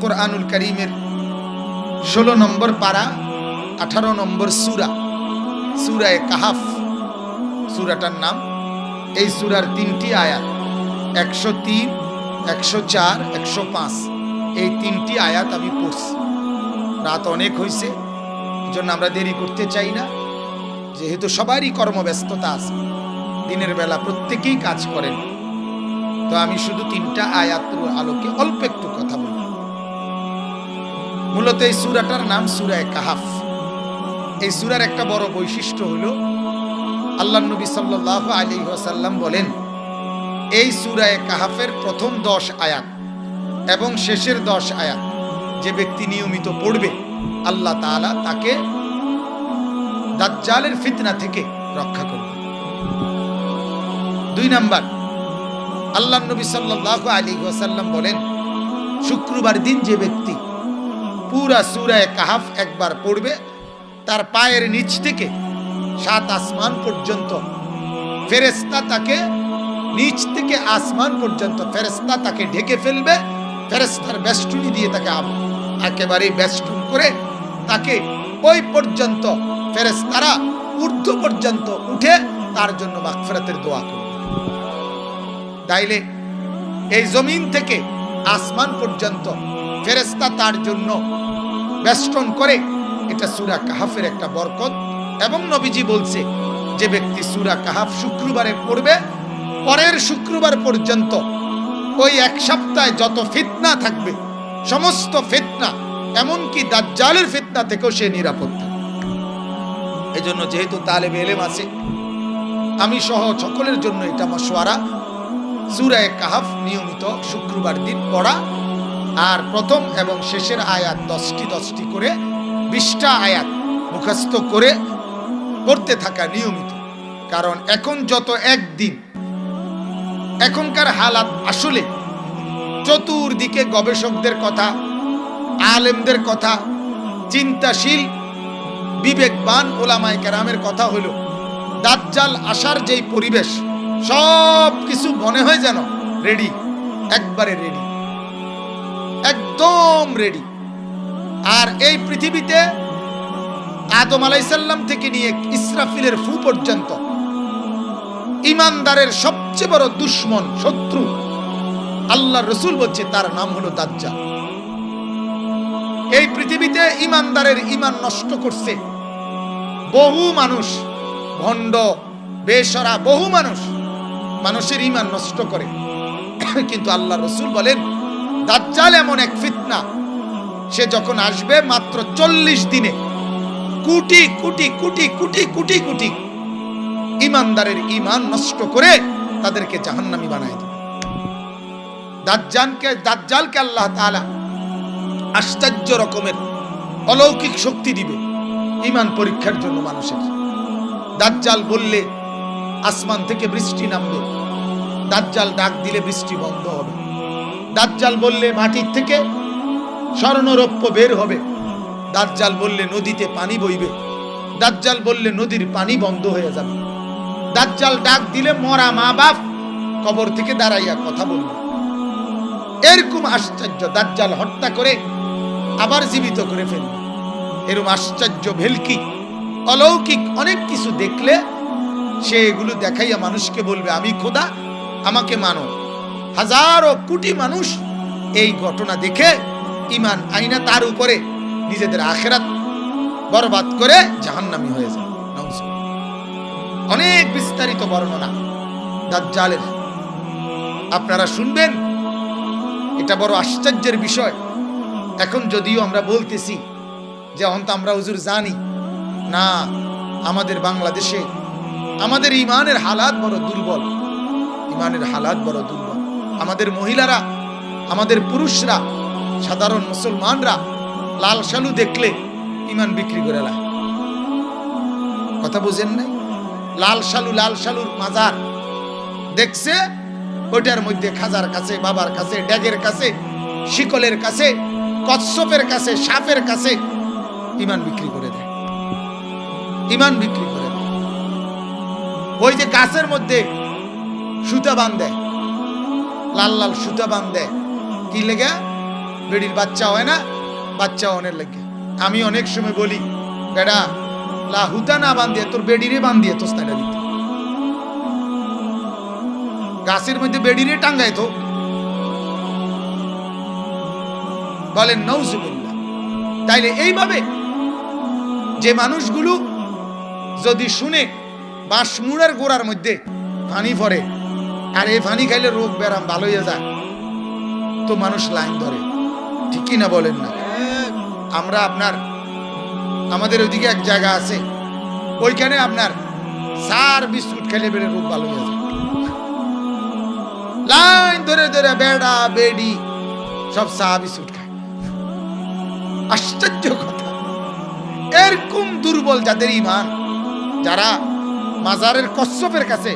কোরআনুল কারীমের 16 নম্বর পারা 18 নম্বর সূরা, সূরা কাহাফ সূরাটার নাম। এই সূরার 3টি আয়াত 103, 104, 105 এই 3টি আয়াত আমি পড়ছি। রাত অনেক হয়েছে, এজন্য আমরা দেরি করতে চাই না, যেহেতু সবারই কর্মব্যস্ততা আছে, দিনের বেলা প্রত্যেকেই কাজ করেন। তো আমি শুধু 3টা আয়াতের আলোকে অল্প একটু কথা বলব। মূলত এই সূরাটার নাম সূরা কাহাফ। এই সূরার একটা বড় বৈশিষ্ট্য হলো আল্লাহর নবী সাল্লাল্লাহু আলাইহি ওয়াসাল্লাম বলেন, এই সূরা কাহাফের প্রথম 10 আয়াত এবং শেষের 10 আয়াত যে ব্যক্তি নিয়মিত পড়বে, আল্লাহ তাআলা তাকে দাজ্জালের ফিতনা থেকে রক্ষা করবে। 2 নাম্বার, আল্লাহর নবী সাল্লাল্লাহু আলাইহি ওয়াসাল্লাম বলেন, শুক্রবার দিন যে ব্যক্তি পুরা সূরা কাহাফ একবার পড়বে, তার পায়ের নিচ থেকে 7 আসমান পর্যন্ত ফেরেশতা তাকে, নিচ থেকে আসমান পর্যন্ত ফেরেশতা তাকে ঢেকে ফেলবে। ফেরেশতার বেষ্টনী দিয়ে তাকে একেবারে বেষ্টন করে তাকে ওই পর্যন্ত ফেরেশতারা ঊর্ধ্ব পর্যন্ত উঠে তার জন্য মাগফিরাতের দোয়া করবে। তাইলে এই জমিন থেকে আসমান পর্যন্ত ফেরেশতা তার জন্য বেষ্টন করে। এটা সূরা কাহাফের একটা বরকত। এবং নবীজি বলছে, যে ব্যক্তি সূরা কাহাফ শুক্রবারে পড়বে, পরের শুক্রবার পর্যন্ত ওই এক সপ্তাহে যত ফিতনা থাকবে, সমস্ত ফিতনা, এমনকি দাজ্জালের ফিতনা থেকেও সে নিরাপদ থাকবে। এজন্য যেহেতু তালেবে ইলম আছে, আমি সহ সকলের জন্য এটা মাশওয়ারা, সূরা কাহাফ নিয়মিত শুক্রবার দিন পড়া, আর প্রথম এবং শেষের আয়াত 10টি করে 20টা আয়াত মুখস্থ করে পড়তে থাকা নিয়মিত। কারণ এখন যত একদিন, এখনকার হালাত আসলে চতুর্দিকে গবেষকদের কথা, আলেমদের কথা, চিন্তাশীল বিবেকবান ওলামায়ে কেরামের কথা হলো, দাজ্জাল আসার যেই পরিবেশ, সব কিছু মনে হয় যেন রেডি, একবারে রেডি, একদম রেডি। আর এই পৃথিবীতে আদম আলাইহিস সালাম থেকে নিয়ে ইসরাফিলের ফু পর্যন্ত ঈমানদারের সবচেয়ে বড় দুশমন, শত্রু, আল্লাহর রাসূল বলছে তার নাম হলো দাজ্জাল। এই পৃথিবীতে ঈমানদারের ঈমান নষ্ট করছে বহু মানুষ, ভণ্ড, বেশরা, বহু মানুষ মানুষের ঈমান নষ্ট করে। কিন্তু আল্লাহর রাসূল বলেন, দাজ্জাল এমন এক ফিতনা, সে যখন আসবে মাত্র 40 দিনে কোটি কোটি কোটি কোটি কোটি কোটি ঈমানদারের ঈমান নষ্ট করে তাদেরকে জাহান্নামী বানায় দেবে। দাজ্জালকে আল্লাহ তাআলা আশ্চর্য রকমের অলৌকিক শক্তি দিবে ঈমান পরীক্ষার জন্য মানুষের। দাজ্জাল বললে আসমান থেকে বৃষ্টি নামবে, দাজ্জাল ডাক দিলে বৃষ্টি বন্ধ হবে, দাজ্জাল বললে মাটির থেকে স্বর্ণরৌপ্য বের হবে, দাজ্জাল বললে নদীতে পানি বইবে, দাজ্জাল বললে নদীর পানি বন্ধ হয়ে যাবে, দাজ্জাল ডাক দিলে মরা মা বাপ কবর থেকে দাঁড়াইয়া কথা বলবে। এরকম আশ্চর্য, দাজ্জাল হত্যা করে আবার জীবিত করে ফেলবে। এরকম আশ্চর্য, ভেলকি, অলৌকিক অনেক কিছু দেখলে সে এগুলো দেখাইয়া মানুষকে বলবে, আমি খোদা, আমাকে মানো। হাজারো কোটি মানুষ এই ঘটনা দেখে ঈমান আইনা তার উপরে নিজেদের আখিরাত বরবাদ করে জাহান্নামী হয়ে যায়। অনেক বিস্তারিত বর্ণনা দাজ্জালের আপনারা শুনবেন, এটা বড় আশ্চর্যের বিষয়। এখন যদিও আমরা বলতেছি যে অন্ত আমরা হুজুর জানি না, আমাদের বাংলাদেশে আমাদের ঈমানের হালাত বড় দুর্বল, ঈমানের হালাত বড় দুর্বল। আমাদের মহিলারা, আমাদের পুরুষরা, সাধারণ মুসলমানরা লাল শালু দেখলে ঈমান বিক্রি করে লায়। কথা বুঝেন নাই? লাল শালুর মাজার দেখছে, ওইটার মধ্যে খাজার কাছে, বাবার কাছে, ড্যাগের কাছে, শিকলের কাছে, কচ্ছপের কাছে, সাপের কাছে ঈমান বিক্রি করে দেয়, ঈমান বিক্রি করে দেয়। ওই যে গাছের মধ্যে সুতা বাঁধে, লাল লাল সুতা বাঁধে, কি লেগে? বেডির বাচ্চা হয় না, বাচ্চা অনেক লাগে। আমি অনেক সময় বলি, বেড়া লাহুতা না বান্ধিয়ে তোর বেডিরে বান্ধিয়ে তো স্নাইডা দিত, গাছের মধ্যে বেডিরে টাঙ্গায় তো। বলেন নাউজুবিল্লাহ। তাইলে এইভাবে যে মানুষগুলো যদি শুনে বাঁশমুড়ার গোড়ার মধ্যে পানি পড়ে আর এই পানি খাইলে রোগ ব্যারাম ভালো হয়ে যায়, তো মানুষ লাইন ধরে, ঠিকই না বলেন না? আমরা আমাদের ওইদিকে এক জায়গা আছে, ওইখানে আপনার সার বিস্কুট খেলে বেড়ে রোগ ভালো হয়ে যায়। লাইন ধরে ধরে বেড়া বেডি সব চা বিস্কুট খায়। আশ্চর্য কথা, এরকম দুর্বল যাদের ইমান, যারা মাজারের কচ্ছপের কাছে,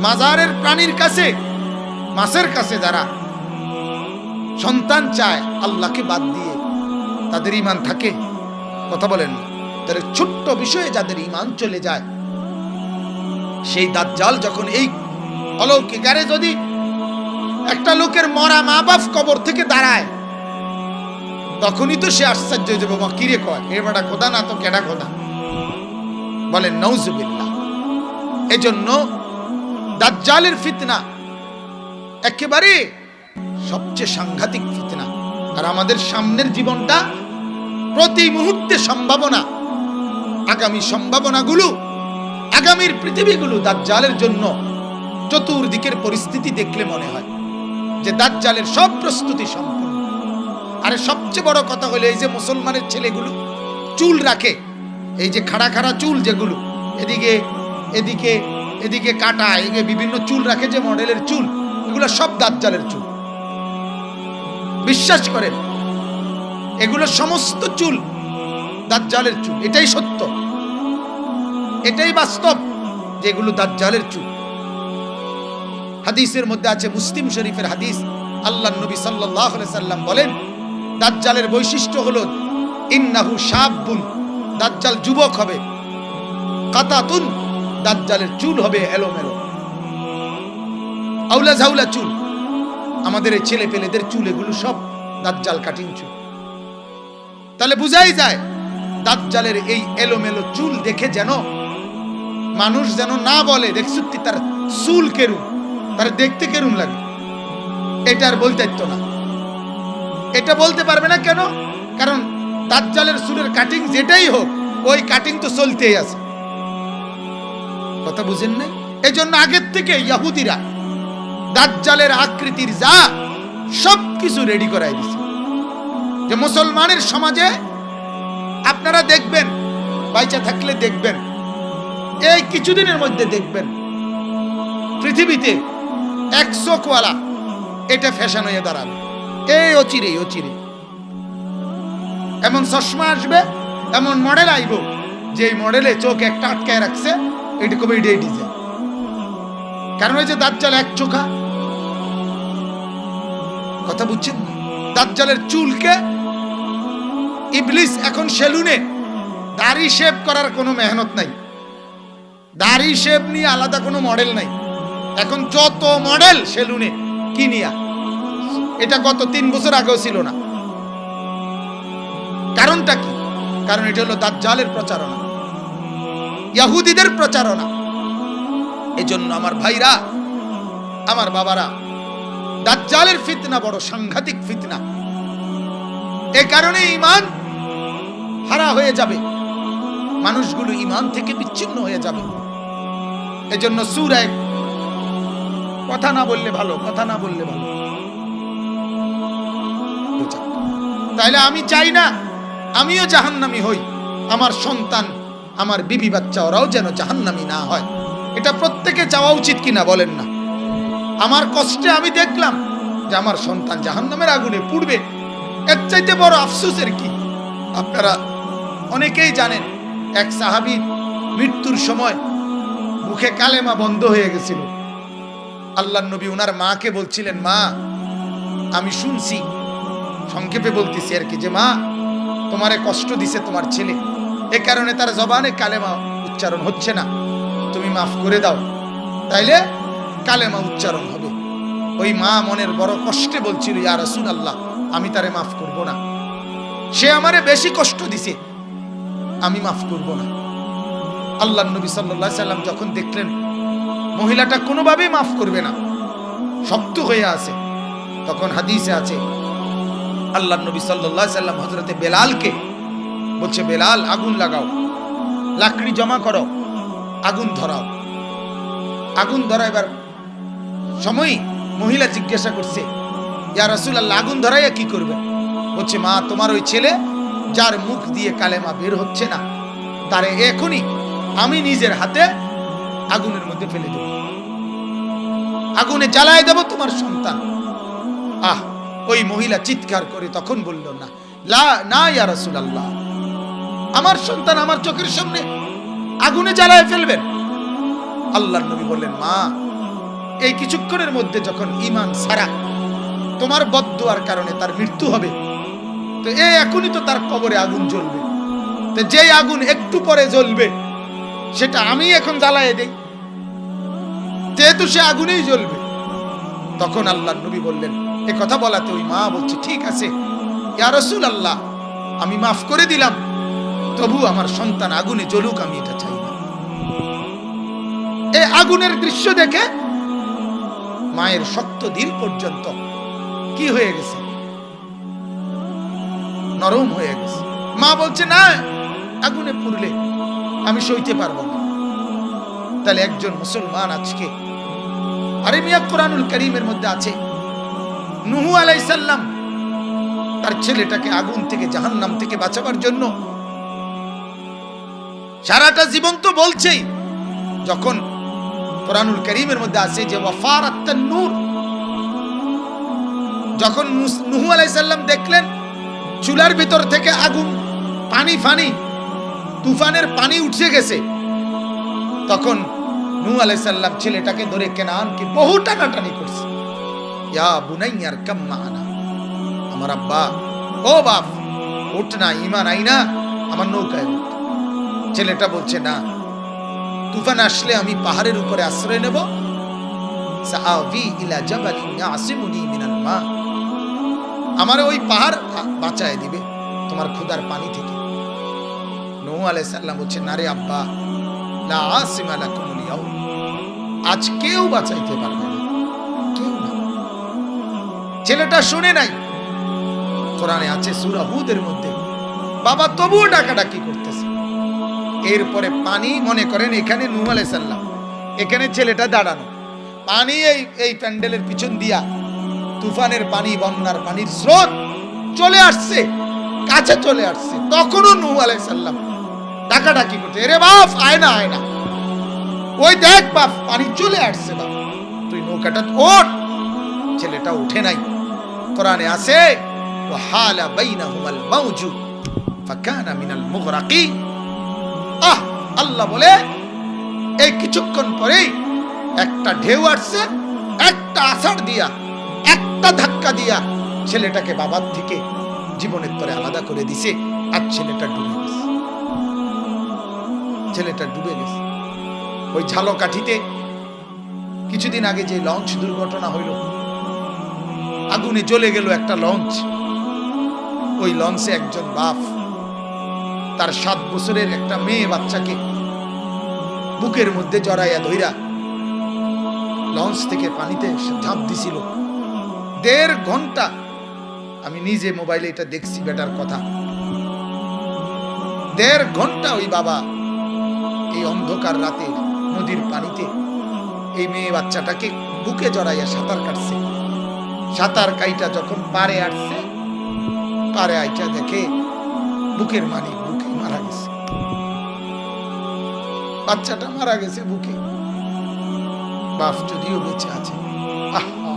মাজারের প্রাণীর কাছে, মাছের কাছে যারা সন্তান চায় আল্লাহকে বাদ দিয়ে, তাদের ইমান থাকে? কথা বলেন না? তাহলে ছোট্ট বিষয়ে যাদের ইমান চলে যায়, সেই দাজ্জাল যখন এই অলৌকিক, আরে যদি একটা লোকের মরা মা বাপ কবর থেকে দাঁড়ায়, তখনই তো সে আশ্চর্য হয়ে যাবে, কিরে কয় এ বেটা খোদা না তো কেডা খোদা? বলেন নাউজুবিল্লাহ। এজন্য দাজ্জালের ফিতনা একেবারে সবচেয়ে সাংঘাতিক ফিতনা। আর আমাদের সামনের জীবনটা প্রতি মুহূর্তে সম্ভাবনা, আগামী সম্ভাবনাগুলো, আগামীর পৃথিবীগুলো দাজ্জালের জন্য চতুর্দিকের পরিস্থিতি দেখলে মনে হয় যে দাজ্জালের সব প্রস্তুতি সম্পূর্ণ। আরে সবচেয়ে বড় কথা হলো, এই যে মুসলমানের ছেলেগুলো চুল রাখে, এই যে খাড়া খাড়া চুল যেগুলো এদিকে এদিকে এদিকে কাটা, এদিকে বিভিন্ন চুল রাখে, যে মডেলের চুল, এগুলো সব দাজ্জালের চুল। বিশ্বাস করেন, এগুলো সমস্ত চুল দাজ্জালের চুল। এটাই সত্য, এটাই বাস্তব, যে এগুলো দাজ্জালের চুল। হাদিসের মধ্যে আছে, মুসলিম শরীফের হাদিস, আল্লাহর নবী সাল্লাল্লাহু আলাইহি সাল্লাম বলেন, দাজ্জালের বৈশিষ্ট্য হলো ইন্নাহু শাবুন, দাজ্জাল যুবক হবে, কাতাতুন, দাজ্জালের চুল হবে এলোমেলো, আউলা ঝাউলা চুল। আমাদের এই ছেলে পেলেদের চুল এগুলো সব দাজ্জাল কাটিং চুল। তাহলে বুঝাই যায়, দাজ্জালের এই এলোমেলো চুল দেখে যেন মানুষ যেন না বলে, দেখছি তার চুল কেরুম, তার দেখতে কেরুম লাগে। এটা আর বলতে পারতো না, এটা বলতে পারবে না। কেন? কারণ দাজ্জালের চুলের কাটিং যেটাই হোক, ওই কাটিং তো চলতেই আছে। কথা বুঝেন নাই? এই জন্য আগের থেকে ইহুদিরা দাজ্জালের আকৃতির যা সবকিছু রেডি করাই দিছে, যে মুসলমানের সমাজে আপনারা দেখবেন, বাইচা থাকলে দেখবেন, এই কিছুদিনের মধ্যে দেখবেন পৃথিবীতে এক চোখওয়ালা এটা ফ্যাশন হয়ে দাঁড়াবে। এই অচিরে অচিরে এমন চশমা আসবে, এমন মডেল আইব, যে মডেলে চোখ একটা আটকায় রাখছে, এটা কবে এটাই ডিজাইন। কারণ ওই যে দাজ্জাল এক চোখা। কথা বুঝছেন? দাজ্জালের চুলকে ইবলিস এখন সেলুনে দাড়ি শেভ করার কোনো মেহনত নাই, দাড়ি শেভ নিয়ে আলাদা কোনো মডেল নাই। এখন যত মডেল সেলুনে কিনিয়া, এটা গত 3 বছর আগেও ছিল না। কারণটা কি? কারণ এটা হলো দাজ্জালের প্রচারণা, ইহুদিদের প্রচারণা। এজন্য আমার ভাইরা, আমার বাবারা, দাজ্জালের ফিতনা বড় সাংঘাতিক ফিতনা। এ কারণে ঈমান হারা হয়ে যাবে, মানুষগুলো ঈমান থেকে বিচ্ছিন্ন হয়ে যাবে। এজন্য সূরা, কথা না বললে ভালো, কথা না বললে ভালো। তাইলে আমি চাই না আমিও জাহান্নামী হই, আমার সন্তান, আমার বিবি বাচ্চা ওরাও যেন জাহান্নামী না হয়। এটা প্রত্যেকে চাওয়া উচিত কিনা বলেন না? আমার কষ্টে আমি দেখলাম যে আমার সন্তান জাহান্নামের আগুনে পুড়বে, এর চাইতে বড় আফসোসের কি? আপনারা অনেকেই জানেন, এক সাহাবী মৃত্যুর সময় মুখে কালেমা বন্ধ হয়ে গেছিল। আল্লাহর নবী ওনার মাকে বলছিলেন, মা আমি শুনছি, সংক্ষেপে বলতেছি আর কি, যে মা তোমারে কষ্ট দিছে তোমার ছেলে, এ কারণে তার জবানে কালেমা উচ্চারণ হচ্ছে না, তুমি মাফ করে দাও, তাইলে কালেমা উচ্চারণ হবে। ওই মা মনের বড় কষ্টে বলছিল, ইয়া রাসূলুল্লাহ আমি তারে মাফ করব না। সে আমারে বেশি কষ্ট দিছে, আমি মাফ করব না। আল্লাহর নবী সাল্লাল্লাহু আলাইহি সাল্লাম যখন দেখলেন মহিলাটা কোনোভাবেই মাফ করবে না, শক্ত হয়ে আছে, তখন হাদিসে আছে আল্লাহর নবী সাল্লাল্লাহু আলাইহি সাল্লাম হযরতে বেলালকে বলছে, বেলাল আগুন লাগাও, লাকড়ি জমা করো, আগুন ধরাও। আগুন ধরাইবার সময় মহিলা জিজ্ঞাসা করছে, ইয়া রাসূলুল্লাহ, আগুন ধরাইয়া কি করবে? বলছে, মা, তোমার ওই ছেলে যার মুখ দিয়ে কালেমা বের হচ্ছে না, তারে এখনই আমি নিজের হাতে আগুনের মধ্যে ফেলে দেব, আগুনে জ্বালায় দেব তোমার সন্তান। আহ, ওই মহিলা চিৎকার করে তখন বলল, না না ইয়া রাসূলুল্লাহ, আমার সন্তান আমার চোখের সামনে আগুনে জ্বালায় ফেলবেন। আল্লাহর নবী বললেন, মা, এই কিছুক্ষণের মধ্যে যখন ঈমান ছাড়া তোমার বদদুয়ার কারণে তার মৃত্যু হবে, তো এখনই তো তার কবরে আগুন জ্বলবে, তো যেই আগুন একটু পরে জ্বলবে সেটা আমি এখন জ্বালায় দেই, যেহেতু সে আগুনেই জ্বলবে। তখন আল্লাহর নবী বললেন, এ কথা বলাতে ওই মা বলছে, ঠিক আছে ইয়া রাসূলুল্লাহ, আমি মাফ করে দিলাম, তবু আমার সন্তান আগুনে জ্বলুক, আমি এটা চাই না। এই আগুনের দৃশ্য দেখে মায়ের শক্ত দিল পর্যন্ত কি হয়ে গেছে, নরম হয়ে গেছে। মা বলছে, না, আগুনে পুড়লে আমি সইতে পারবো না। তাহলে একজন মুসলমান আজকে, আরে মিয়া, কোরআনুল কারীমের মধ্যে আছে নূহ আলাইহিস সালাম তার ছেলেটাকে আগুন থেকে, জাহান্নাম থেকে বাঁচাবার জন্য সারাটা জীবন তো বলছেই। যখন কোরআনুল কারীমের মধ্যে আছে যে ওয়াফারাত তান্নুর, যখন নূহ আলাইহিস সালাম দেখলেন চুলার ভিতর থেকে আগুন, পানি ফানি, তুফানের পানি উঠে গেছে, তখন নূহ আলাইহিস সালাম ছেলেটাকে ধরে কেনানকে বহু টানাটানি করছে, ইয়া বুনাইয়া আরকাম মা'ানা, আমার আব্বা, ও বাপ, উঠ না, ঈমান আইনা আমার নৌকায় উঠ। ছেলেটা বলছে, না, তুফান আসলে আমি পাহাড়ের উপরে আশ্রয় নেব, সাআবি ইলা জাবালিন ইয়াসিমুনি মিনাল মা, আমার ওই পাহাড় বাঁচায় দিবে তোমার ক্ষুধার পানি থেকে। নূহ আলাইহিস সালাম বলছে, না রে আব্বা, লা আসিমা লাকুমুল ইয়াউম, আজ কেউ বাঁচাইতে পারবে না, কেউ না। ছেলেটা শুনে নাই। কোরআনে আছে সূরা হুদের মধ্যে, বাবা তবুও ডাকাডাকি করতেছে। এরপরে পানি, মনে করেন এখানে নূহ আলাইহিস সালাম, এখানে ছেলেটা দাঁড়ানো, পানি এই প্যান্ডেলের পিছন দিয়া তুফানের পানি, বন্যার পানির স্রোত চলে আসছে, কাছে চলে আসছে। তখনও নূহ আলাইহিস সালাম ডাকাডাকি করতে, এরে বাপ, আয় না, আয় না, ওই দেখ বাপ, পানি চলে আসছে, বাপ তুই নৌকাটা ওঠ। ছেলেটা উঠে নাই। কোরআনে আছে ওয়াহালা বাইনাহুমাল মাউজু ফাকানা মিনাল মুগরাকিন। আহ, আল্লাহ বলে এই কিছুক্ষণ পরেই একটা ঢেউ আসছে, একটা আছাড় দিয়া, একটা ধাক্কা দিয়া ছেলেটাকে বাবার থেকে জীবনের তরে আলাদা করে দিছে, আর ছেলেটা ডুবে গেছে। ছেলেটা ডুবে গেছে। ওই ঝালকাঠিতে কিছুদিন আগে যে লঞ্চ দুর্ঘটনা হইল, আগুনে জ্বলে গেল একটা লঞ্চ। ওই লঞ্চে একজন বাপ তার 7 বছরের একটা মেয়ে বাচ্চাকে বুকের মধ্যে জড়াইয়া ধইরা লঞ্চ থেকে পানিতে ঝাঁপ দিছিল। 1.5 ঘন্টা, আমি নিজে মোবাইলে এটা দেখছি, বেটার কথা। 1.5 ঘন্টা ওই বাবা এই অন্ধকার রাতে নদীর পানিতে এই মেয়ে বাচ্চাটাকে বুকে জড়াইয়া সাঁতার কাটছে। সাঁতার কাইটা যখন পারে আসছে, পারে আইটা দেখে বুকের মালিক বুকে মারা গেছে, বাচ্চাটা মারা গেছে বুকে। বাপ যদিও বেঁচে আছে, আহা,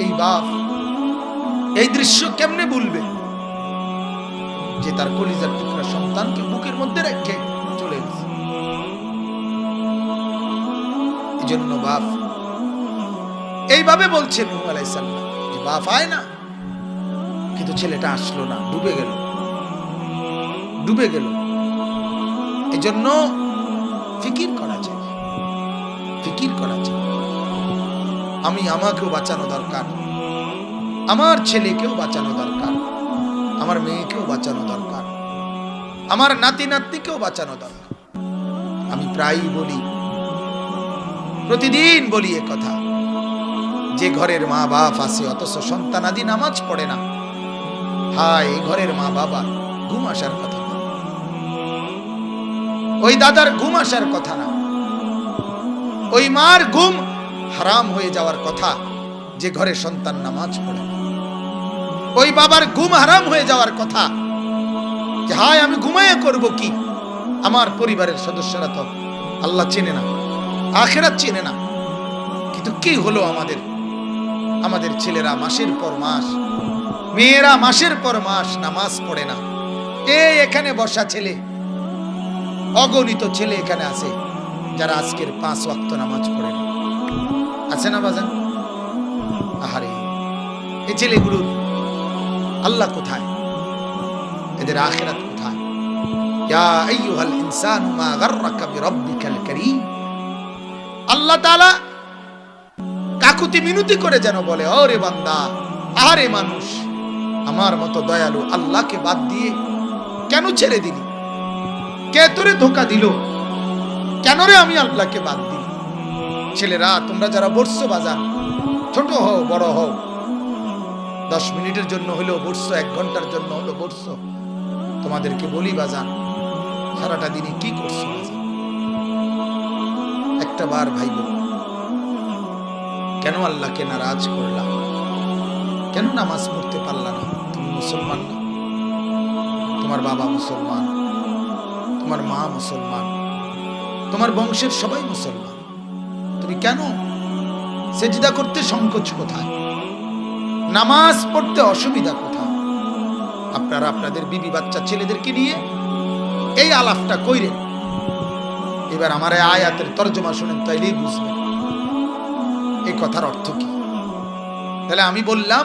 এই বাপ এই দৃশ্য কেমনে ভুলবে, যে তার কলিজার টুকরা সন্তানকে বুকের মধ্যে রেখে চলে গেছে। এই জন্য বাপ এইভাবে বলছে নূহ আলাইহিস সালাম যে বাপ আয় না, কিন্তু ছেলেটা আসলো না, ডুবে গেল, ডুবে গেল। এই জন্য ফিকির করা চাই, ফিকির করা চাই। আমাকেও বাঁচানো দরকার, আমার ছেলেকেও বাঁচানো দরকার, আমার মেয়েকেও বাঁচানো দরকার, আমার নাতি নাতনিকেও বাঁচানো দরকার। আমি প্রায়ই বলি, প্রতিদিন বলি এ কথা, যে ঘরের মা বাপ আছে অথচ সন্তানাদি নামাজ পড়ে না, হায় এই ঘরের মা বাবা ঘুম আসার কথা না, ওই দাদার ঘুম আসার কথা না, ওই মার ঘুম হারাম হয়ে যাওয়ার কথা যে ঘরে সন্তান নামাজ পড়ে না। ওই বাবার ঘুম হারাম হয়ে যাওয়ার কথা যে হায় আমি ঘুমাইয়া করব কি, আমার পরিবারের সদস্যরা তো আল্লাহ চেনে না, আখিরাত চেনে না। কিন্তু কি হলো আমাদের ছেলেরা মাসের পর মাস, মেয়েরা মাসের পর মাস নামাজ পড়ে না। এখানে বসা ছেলে, অগণিত ছেলে এখানে আছে যারা আজকের 5 ওয়াক্ত নামাজ পড়ে না, আছে না বাজান? আহারে এই ছেলেগুলোর আল্লাহ কোথায়, এদের আখিরাত কোথায়? ইয়া আইয়ুহাল ইনসানু মা গাররাকা বিরাব্বিকাল কারীম। আল্লাহ তাআলা কাকুতি মিনতি করে যেন বলে, ওরে বান্দা, আরে মানুষ, আমার মতো দয়ালু আল্লাহকে বাদ দিয়ে কেন ছেড়ে দিলি? কে তোরে ধোঁকা দিল? কেন রে আমি আল্লাহকে বাদ দিই? ছেলেরা তোমরা যারা বসছো বাজান, ছোট হও বড় হও, 10 মিনিটের জন্য হলেও বসছো, 1 ঘন্টার জন্য হলো বসছো, তোমাদেরকে বলি বাজান, সারাটা দিনে কি করছো বাজান? একটা বার ভাইব, কেন আল্লাহকে নারাজ করলাম? কেন নামাজ পড়তে পারলা না? তুমি মুসলমান না? তোমার বাবা মুসলমান, তোমার মা মুসলমান, তোমার বংশের সবাই মুসলমান, তুমি কেন সেজদা করতে সংকোচ কোথায়? নামাজ পড়তে অসুবিধা কোথায়? আপনারা আপনাদের বিবি বাচ্চা ছেলেদেরকে নিয়ে এই আলাপটা কইরেন। এবার আমার এই আয়াতের তরজমা শুনেন, তাইলেই বুঝবেন এই কথার অর্থ কি। তাহলে আমি বললাম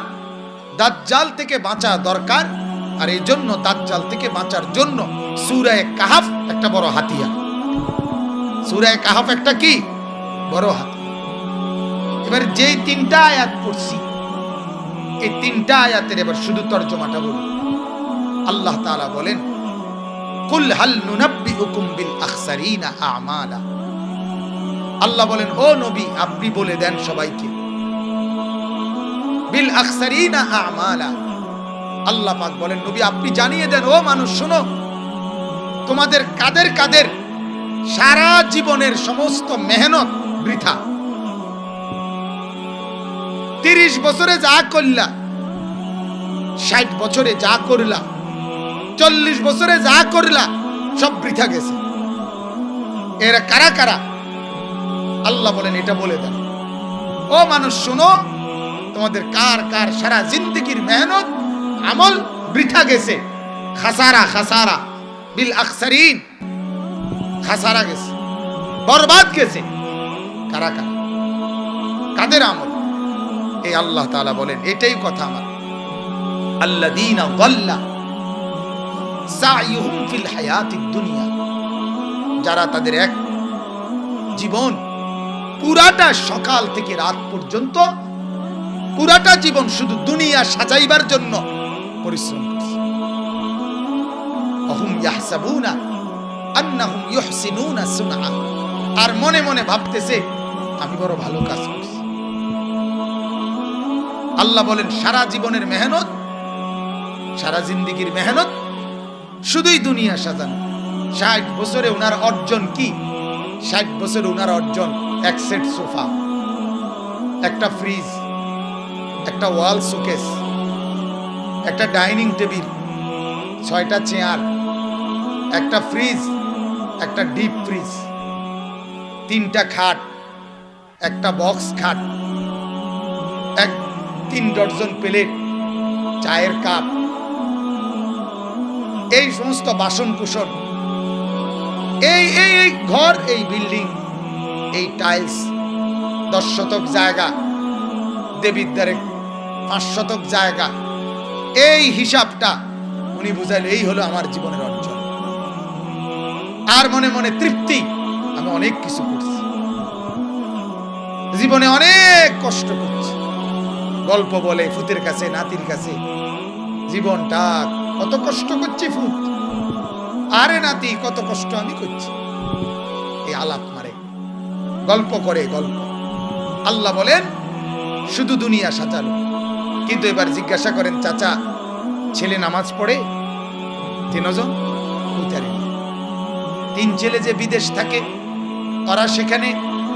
দাজ্জাল থেকে বাঁচা দরকার, আর এই জন্য দাজ্জাল থেকে বাঁচার জন্য সূরা কাহাফ একটা বড় হাতিয়ার। সূরা কাহাফ একটা কি বড় হাতিয়ার। এবার যেই 3টা আয়াত পড়ছি, এই 3টা আয়াতের এবার শুধু তরজমাটা বলি। আল্লাহ তাআলা বলেন, কুল হাল নুনাব্বিউকুম বিল আখসারিনা আমালা। আল্লাহ বলেন, ও নবী আপনি বলে দেন সবাইকে, বিল আখসারিনা আমালা। আল্লাহ পাক বলেন, নবী আপনি জানিয়ে দেন, ও মানুষ শোনো, তোমাদের কাদের কাদের সারা জীবনের সমস্ত মেহনত বৃথা। 30 বছরে যা করলা, 60 বছরে যা করলা, 40 বছরে যা করলা, সব বৃথা গেছে। এরা কারা কারা? আল্লাহ বলেন এটা বলে দেন, ও মানুষ শোনো, তোমাদের কার কার সারা জিন্দেগির মেহনত আমল বৃথা গেছে। খাসারা খাসারা বিল আখসারিন, খাসারা গেছে, বরবাদ গেছে। কারা কারা? কাদের আমল? এই আল্লাহ তাআলা বলেন, এটাই কথা আমার, আল্লাযীনা যাল্লা সাইয়ুহুম ফিল হায়াতিদ দুনিয়া, যারা তাদের এক জীবন পুরাটা সকাল থেকে রাত পর্যন্ত পুরাটা জীবন শুধু দুনিয়া সাজাইবার জন্য পরিশ্রম করছে। অহুম ইয়াহসাবুনা আন্নাহুম ইউহসিনুনা সুনআ, আর মনে মনে ভাবতেছে আমি বড় ভালো কাজ করছি। আল্লাহ বলেন সারা জীবনের মেহনত, সারা জিন্দেগির মেহনত শুধুই দুনিয়া সাজানো। 60 বছরে ওনার অর্জন কি? 60 বছরে ওনার অর্জন 1 সেট সোফা, একটা ফ্রিজ, একটা ওয়াল শোকেস, একটা ডাইনিং টেবিল, 6টা চেয়ার, একটা ফ্রিজ, একটা ডিপ ফ্রিজ, 3টা খাট, একটা বক্স খাট, 3 ডজন প্লেট, চায়ের কাপ, এই সমস্ত বাসন কুসন, এই ঘর, এই বিল্ডিং, এই টাইলস, 10 শতক জায়গা, দেবীর দ্বারে 5 শতক জায়গা, এই হিসাবটা উনি বুঝাইল, এই হলো আমার জীবনের অর্জন। আর মনে মনে তৃপ্তি, আমি অনেক কিছু করছি, জীবনে অনেক কষ্ট করছি, গল্প বলে ফুতের কাছে, নাতির কাছে, জীবনটা কত কষ্ট করছি ফুত, আরে নাতি কত কষ্ট আমি করছি, এই আলাপ মারে, গল্প করে গল্প। আল্লাহ বলেন শুধু দুনিয়া সাজালো। কিন্তু এবার জিজ্ঞাসা করেন, চাচা ছেলে নামাজ পড়ে? 3 জন উঠারে। 3 ছেলে যে বিদেশ থাকে, ওরা সেখানে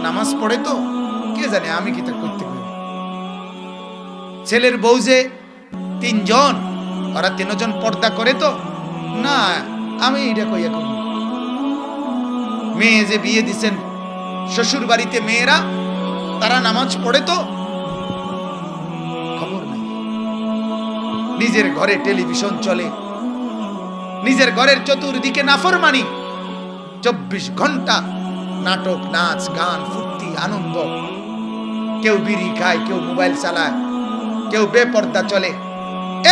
নামাজ পড়ে তো কে জানে, আমি কি তা করতে পারি? ছেলের বউ যে 3 জন, ওরা 3 জন পর্দা করে তো না, আমি এটা কইয়া করি। মেয়ে যে বিয়ে দিছেন শ্বশুর বাড়িতে, মেয়েরা তারা নামাজ পড়ে তো খবর নাই। নিজের ঘরে টেলিভিশন চলে, নিজের ঘরের চতুর্দিকে নাফরমানি, 24 ঘন্টা নাটক, নাচ, গান, ফুর্তি, আনন্দ। কেউ বিড়ি খায়, কেউ মোবাইল চালায়, কেউ বেপর্দা চলে।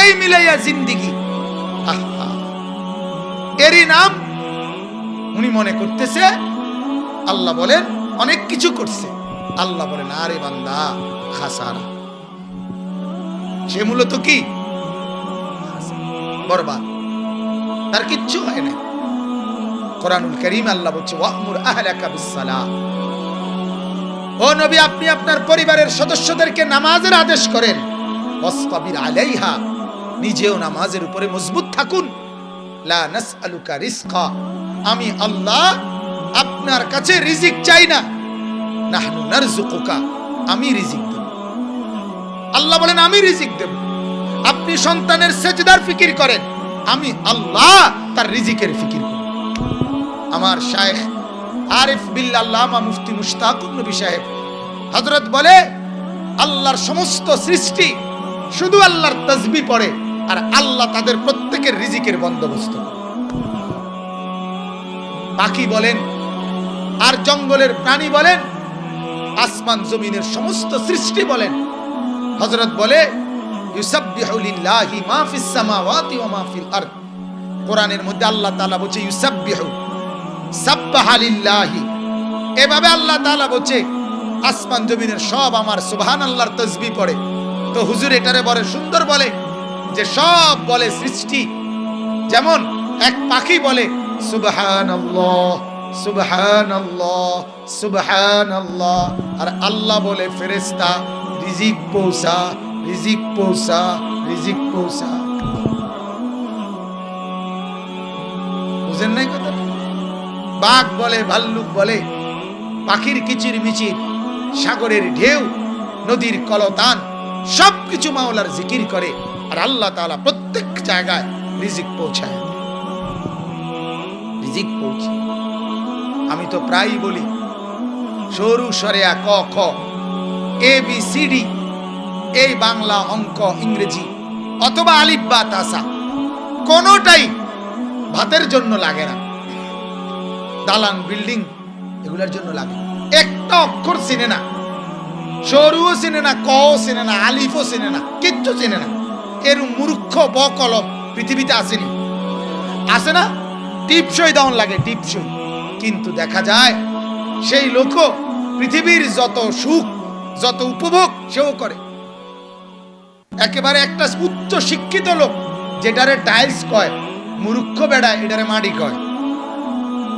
এই মিলাইয়া জিন্দিগি। আহা, এরই নাম উনি মনে করতেছে আল্লাহ বলেন অনেক কিছু করছে। আল্লাহ বলেন আরে বান্দা খাসারা, সে মূলত কি বরবাদ, তার কিচ্ছু হয় না। কোরআনুল কারীম আল্লাহ বলছে ওয়া'মুর আহলাকা বিস-সালাহ, ও নবী আপনি আপনার পরিবারের সদস্যদেরকে নামাজের আদেশ করেন। ওয়াসতাবির আলাইহা, নিজেও নামাজের উপরে মজবুত থাকুন। লা নাসআলুকা রিজকা, আমি আল্লাহ আপনার কাছে রিজিক চাই না। নাহনু নারযুকুকা, আমি রিজিক দেব। আল্লাহ বলেন আমি রিজিক দেব। আপনি সন্তানের সেজদার ফিকির করেন, আমি আল্লাহ তার রিজিকের ফিকির করি। আমার শায়েখ আরিফ বিল্লাহ আল্লামা মুফতি মুশতাকুর নবী সাহেব হযরত বলে, আল্লাহর সমস্ত সৃষ্টি শুধু আল্লাহর তাসবিহ পড়ে, আর আল্লাহ তাদের প্রত্যেকের রিজিকের বন্দোবস্ত। পাখি বলেন আর জঙ্গলের প্রাণী বলেন, আসমান জমিনের সমস্ত সৃষ্টি বলেন, হযরত বলে ইউসাব্বিহু লিল্লাহি মা ফিস সামাওয়াতি ওয়া মা ফিল আরদ। কোরআনের মধ্যে আল্লাহ তাআলা বলে ইউসাব্বিহু, সাব্বাহা লিল্লাহি। এভাবে আল্লাহ তাআলা বলে আসমান জমিনের সব আমার সুবহানাল্লাহর তাসবিহ পড়ে। তো হুজুর এটারে বলে সুন্দর বলে যে সব বলে সৃষ্টি, যেমন এক পাখি বলে সুবহানাল্লাহ সুবহানাল্লাহ সুবহানাল্লাহ, আর আল্লাহ বলে ফেরেশতা রিজিক পৌঁছা রিজিক পৌঁছা রিজিক পৌঁছা। বুঝেন নাই কথা? বাঘ বলে, ভাল্লুক বলে, পাখির কিচির মিচির, সাগরের ঢেউ, নদীর কলতান, সবকিছু মাওলার জিকির করে, আর আল্লাহ তাআলা প্রত্যেক জায়গায় রিজিক পৌঁছায়, রিজিক পৌঁছে। আমি তো প্রায়ই বলি সরু সরেয়া ক খ এ বি সি ডি, এই বাংলা, অঙ্ক, ইংরেজি অথবা আলিফ বা তাসা কোনোটাই ভাতের জন্য লাগে না, দালান বিল্ডিং এগুলোর জন্য লাগে। একটা অক্ষর চিনে না, সরুও চিনে না, কও চিনে না, আলিফও চিনে না, কিচ্ছু চিনে না। এর মূর্খ বকলম পৃথিবীতে আসেনি, আসে না? টিপসই দাউন লাগে, টিপসই। কিন্তু দেখা যায় সেই লোক পৃথিবীর যত সুখ, যত উপভোগ সেও করে। একেবারে একটা উচ্চ শিক্ষিত লোক, যেটারে টাইলস কয়, মূর্খ বেড়া এটারে মাটি কয়,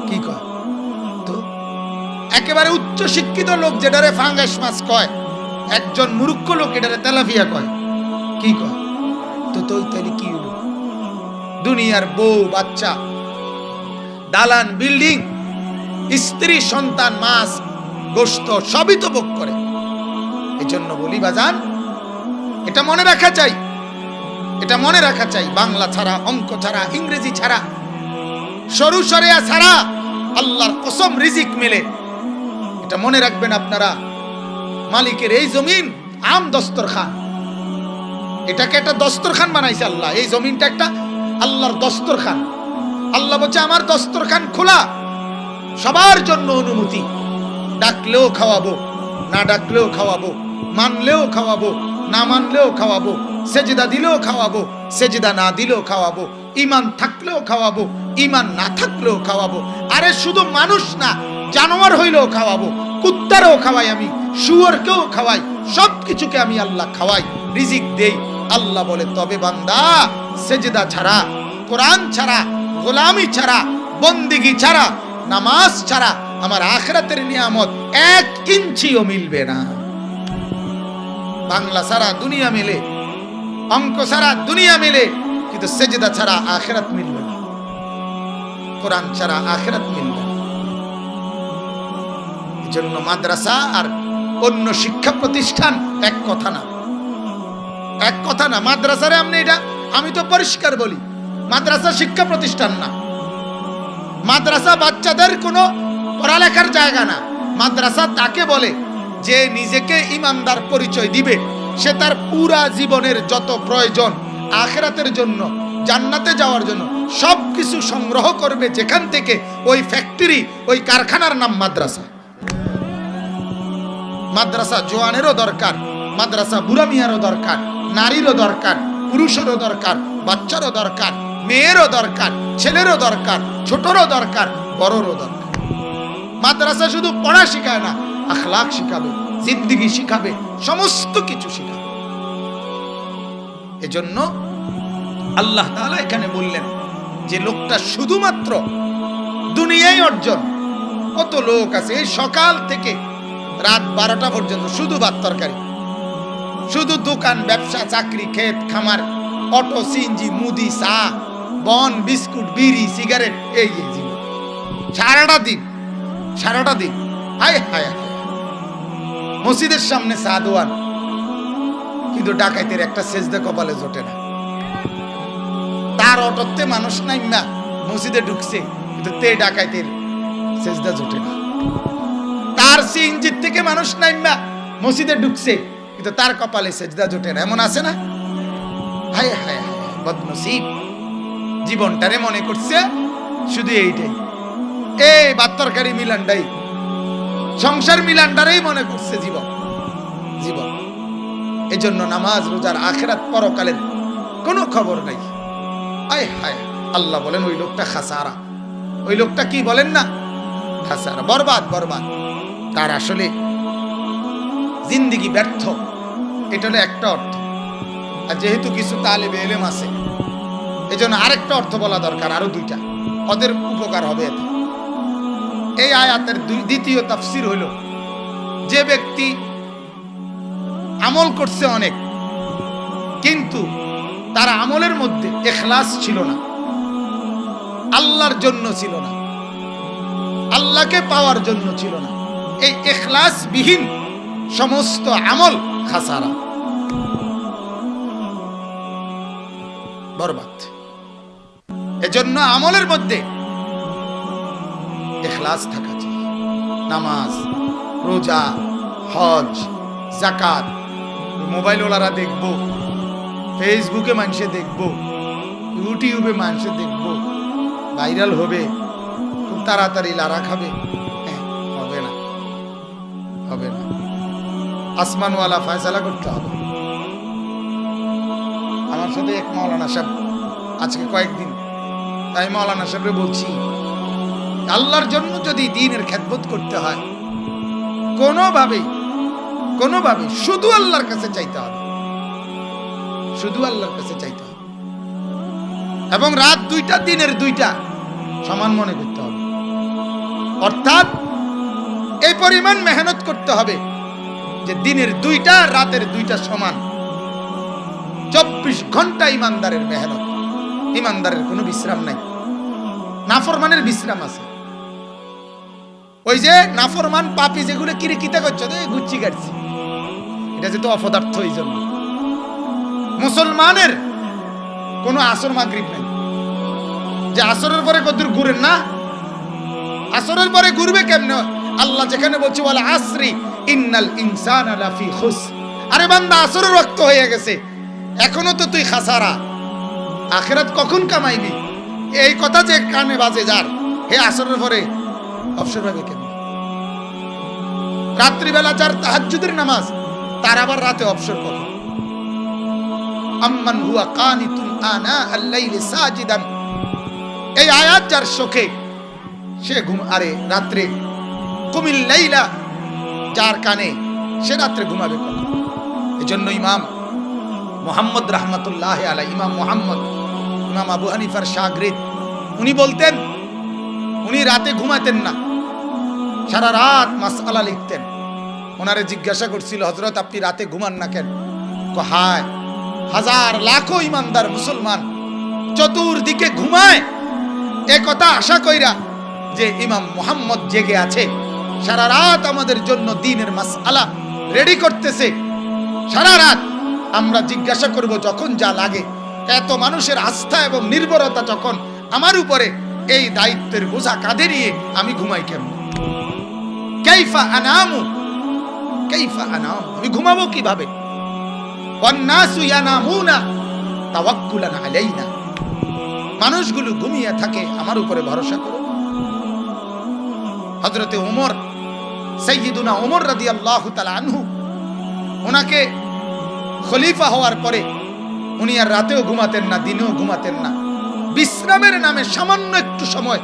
কি কয়? তো একেবারে উচ্চ শিক্ষিত লোক যেটারে ফাঙ্গাস মাছ কয়, একজন মূর্খ লোক এটারে তেলাপিয়া কয়, কি কয়? তো তাইলে কি হলো? দুনিয়ার বউ বাচ্চা, দালান বিল্ডিং, স্ত্রী সন্তান, মাছ গোশত সবই তো ভোগ করে। এই জন্য বলি বাজান, এটা মনে রাখা চাই, এটা মনে রাখা চাই। বাংলা ছাড়া, অঙ্ক ছাড়া, ইংরেজি ছাড়া, সরু সরেয়া ছাড়া আল্লাহর কসম রিজিক মেলে। এটা মনে রাখবেন আপনারা। মালিকের এই জমিন আম দস্তরখান, এটাকে একটা দস্তরখান বানাইছে আল্লাহ। এই জমিনটা একটা আল্লাহর দস্তরখান। আল্লাহ বলছে আমার দস্তরখান খোলা, সবার জন্য অনুমতি। ডাকলেও খাওয়াবো, না ডাকলেও খাওয়াবো, মানলেও খাওয়াবো, না মানলেও খাওয়াবো, সেজদা দিলেও খাওয়াবো, সেজদা না দিলেও খাওয়াবো, ঈমান থাকলেও খাওয়াবো, ঈমান না থাকলেও খাওয়াবো। আরে শুধু মানুষ না, জানোয়ার হইলেও খাওয়াবো, কুত্তারও খাওয়াই আমি, শুয়োরকেও খাওয়াই, সবকিছুকে আমি আল্লাহ খাওয়াই, রিজিক দেই। আল্লাহ বলে তবে বান্দা সেজদা ছাড়া, কোরআন ছাড়া, গোলামি ছাড়া, বন্দিগি ছাড়া, নামাজ ছাড়া আমার আখিরাতের নিয়ামত 1 ইঞ্চিও মিলবে না। বাংলা ছাড়া দুনিয়া মিলে, অঙ্ক ছাড়া দুনিয়া মিলে, কিন্তু সেজদা ছাড়া আখিরাত মিলবে না, কোরআন ছাড়া আখিরাত মিলবে না। এজন্য মাদ্রাসা আর অন্য শিক্ষা প্রতিষ্ঠান এক কথা না, এক কথা না। মাদ্রাসারে আমি তো পরিষ্কার বলি, মাদ্রাসা শিক্ষা প্রতিষ্ঠান না। মাদ্রাসা বাচ্চাদের কোনো পড়ালেখার জায়গা না। মাদ্রাসা তাকে বলে যে নিজেকে ইমানদার পরিচয় দিবে, সে তার পুরা জীবনের যত প্রয়োজন আখিরাতের জন্য, জান্নাতে যাওয়ার জন্য সবকিছু সংগ্রহ করবে যেখান থেকে, ওই ফ্যাক্টরি, ওই কারখানার নাম মাদ্রাসা। মাদ্রাসা জওয়ানেরও দরকার, মাদ্রাসা বুড়া মিয়ারও দরকার, নারীরও দরকার, পুরুষেরও দরকার, বাচ্চারও দরকার, মেয়েরও দরকার, ছেলেরও দরকার, ছোটরও দরকার, বড়রও দরকার। মাদ্রাসা শুধু পড়া শিখায় না, আখলাক শিখাবে, জিন্দেগি শিখাবে, সমস্ত কিছু শিখাবে। এজন্য আল্লাহ তাআলা এখানে বললেন যে লোকটা শুধুমাত্র দুনিয়ায় অর্জন। কত লোক আছে এই সকাল থেকে রাত 12টা পর্যন্ত শুধু ভাত তরকারি, শুধু দোকান, ব্যবসা, চাকরি, ক্ষেত, খামার, অটো, সিএনজি, মুদি, চা, বন, বিস্কুট, বিড়ি, সিগারেট, এই জীবন সারাটা দিন। হায় হায় হায়, মসজিদের সামনে চা দোয়ান, কিন্তু ডাকাইতের একটা সেজদা কপালে জোটে না। তার অটোতে মানুষ নাই না, মসজিদে ঢুকছে, কিন্তু তে ডাকাইতের সেজদা জোটে না। তার সিএনজির থেকে মানুষ নাই না, মসজিদে ঢুকছে, কিন্তু তার কপালে সেজদা জোটে না। এমন আছে না? হায় হায় হায়, বদনসিব। জীবনটারে মনে করছে শুধু এইটাই, এই ভাত তরকারি মিলানটাই, সংসার মিলানটারেই মনে করছে জীবন। এজন্য নামাজ, রোজার, আখিরাত, পরকালের কোনো খবর নাই। আয় হায়, আল্লাহ বলেন ওই লোকটা খাসারা। ওই লোকটা কি বলেন না? খাসারা, বরবাদ। তার আসলে জিন্দেগি ব্যর্থ, এটা হলো একটা অর্থ। আর যেহেতু কিছু তালেবে ইলম আছে, এজন্য আরেকটা অর্থ বলা দরকার, আরো 2টা, ওদের উপকার হবে এতে। এই আয়াতের দ্বিতীয় তাফসীর হলো, যে ব্যক্তি আমল করছে অনেক, কিন্তু তার আমলের মধ্যে ইখলাস ছিল না, আল্লাহর জন্য ছিল না, আল্লাহকে পাওয়ার জন্য ছিল না, এই ইখলাস বিহীন সমস্ত আমল খাসারা, বরবাদ। এজন্য আমলের মধ্যে ইখলাস থাকা চাই। নামাজ, রোজা, হজ, যাকাত, মোবাইল ওলারা দেখবো, ফেসবুকে মানুষে দেখবো, ইউটিউবে মানুষে দেখবো, ভাইরাল হবে, খুব তাড়াতাড়ি লারা খাবে, হবে না। আসমানওয়ালা ফয়সালা করতে হবে। আমার সাথে এক মাওলানা সাহেব আজকে কয়েকদিন, তাই মাওলানা সাহেবকে বলছি, আল্লাহর জন্য যদি দ্বীনের খেদমত করতে হয়, কোনোভাবে শুধু আল্লাহর কাছে চাইতে হবে, শুধু আল্লাহর কাছে চাইতে হবে, এবং রাত 2টা, দিনের 2টা সমান মনে করতে হবে। অর্থাৎ এই পরিমাণ মেহনত করতে হবে যে দিনের 2টা, রাতের 2টা সমান। 24 ঘন্টা ইমানদারের মেহনত, ইমানদারের কোনো বিশ্রাম নাই। নাফরমানের বিশ্রাম আছে। ওই যে নাফরমান পাপী যেগুলো কিরিকিতা করছে, গুচ্ছি কাটছি, এটা যেহেতু অপদার্থ, এই জন্য মুসলমানের কোনো আসর মাগরিব নাই, যে আসরের পরে কতদূর ঘুরেন না, আসরের পরে ঘুরবে কেমনে? আল্লাহ যেখানে বলছে ওয়াল আসরি ইন্নাল ইনসানা লাফি খুসর, আরে বান্দা আসরের ওয়াক্ত হয়ে গেছে, এখনো তো তুই খাসারা, আখিরাত কখন কামাইবি? এই কথা যে কানে বাজে যার, হে আসরের পরে অবসর পাবে কেন? রাত্রিবেলা যার তাহাজ্জুদের নামাজ, তার আবার রাতে অবসর কখন? আম্মান হুয়া কানিতুন আনা আল-লাইলি সাজিদান, এই আয়াত যার শোকে, সে আরে রাত্রে কুমিল লাইলা যার কানে, সে রাত্রে ঘুমাবে কখন? এজন্য ইমাম মুহাম্মদ রাহমাতুল্লাহ আলাইহি, ইমাম আবু হানিফার শাগরিদ, উনি বলতেন উনি রাতে ঘুমাতেন না, সারা রাত মাসআলা লিখতেন। ওনারে জিজ্ঞাসা করছিল, হযরত আপনি রাতে ঘুমান না কেন? হায়, হাজার লাখো ইমানদার মুসলমান চতুর্দিকে ঘুমায়, এ কথা আশা কইরা যে ইমাম মুহাম্মদ জেগে আছে, সারা রাত আমাদের জন্য দ্বীনের মাসআলা রেডি করতেছে। সারা রাত আমরা জিজ্ঞাসা করব যখন যা লাগে। এত মানুষের আস্থা এবং নির্ভরতা যখন আমার উপরে, এই দায়িত্বের বোঝা কাঁধে নিয়ে আমি ঘুমাই কেমন? কাইফা আনামু, কাইফা আনাম, আমি ঘুমাবো কিভাবে? ওয়ান্নাসু ইয়ানামুনা তাওয়াক্কুলান আলাইনা, মানুষগুলো ঘুমিয়ে থাকে, আমার উপরে ভরসা করো। হযরতে ওমর, সাইয়্যিদুনা ওমর রাদিয়াল্লাহু তাআলা আনহু, ওনাকে খলিফা হওয়ার পরে উনি আর রাতেও ঘুমাতেন না, দিনেও ঘুমাতেন না। বিশ্রামের নামে সামান্য একটু সময়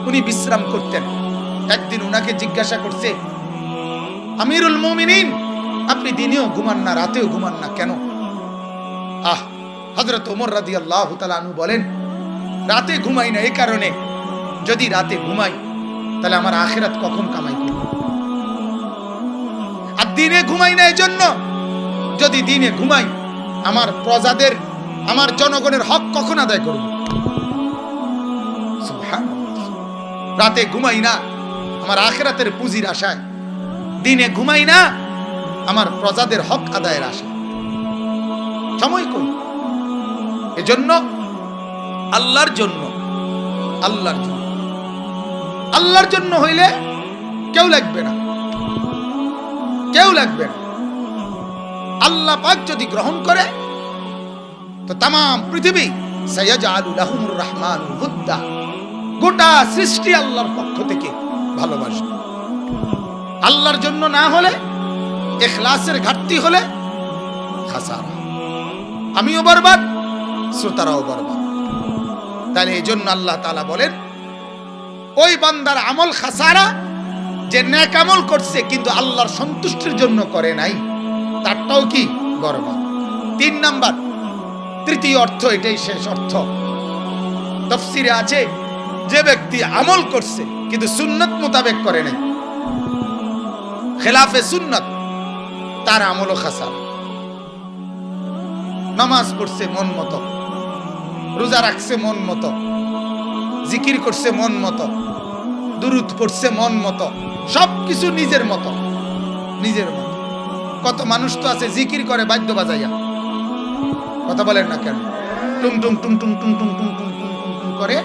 উনি বিশ্রাম করতেন। একদিন উনাকে জিজ্ঞাসা করছে, আমিরুল মুমিনিন, আপনি দিনেও ঘুমান না, রাতেও ঘুমান না কেন? হযরত ওমর রাদিয়াল্লাহু তাআলা আনহু বলেন, রাতে ঘুমাই না এই কারণে, যদি রাতে ঘুমাই তাহলে আমার আখিরাত কখন কামাই করব? আর দিনে ঘুমাই না এজন্য, যদি দিনে ঘুমাই আমার প্রজাদের, আমার জনগণের হক কখন আদায় করব? সুবহানাল্লাহ। রাতে ঘুমাই না আমার আখিরাতের পুঁজির আশায়, দিনে ঘুমাই না আমার প্রজাদের হক আদায়ের আশায়। সময় কই? এজন্য আল্লাহর জন্য, আল্লাহর জন্য, আল্লাহর জন্য হইলে কেউ লাগবে না, কেউ লাগবে না। আল্লাহ পাক যদি গ্রহণ করে তো তাম পৃথিবী সায়াজআলু লাহুমুর রাহমানুল উদ্দা, গোটা সৃষ্টি আল্লাহর পক্ষ থেকে ভালোবাসবে। আল্লাহর জন্য না হলে, ইখলাসের ঘাটতি হলে খাসারা, আমিও বরবাদ, শ্রোতারাও বরবাদ। তাহলে এই জন্য আল্লাহ তাআলা বলেন, ওই বান্দার আমল খাসারা যে নেক আমল করছে কিন্তু আল্লাহর সন্তুষ্টির জন্য করে নাই, তারটাও কি বরবাদ। 3 নাম্বার, তৃতীয় অর্থ, এটাই শেষ অর্থ। তাফসীরে আছে, যে ব্যক্তি আমল করছে কিন্তু সুন্নাত মোতাবেক করে নাই, খেলাফে সুন্নাত, তার আমলও খাসারা। নামাজ পড়ছে মন মতো, রোজা রাখছে মন মতো, জিকির করছে মন মতো, দুরূদ পড়ছে মন মতো, সবকিছু নিজের মতো, নিজের মতো। কত মানুষ তো আছে জিকির করে বাদ্য বাজাইয়া, কথা বলেন না কেন? টুং টুং টুং টুং টুং টুং টুং টুং টুং টুং টুং করে,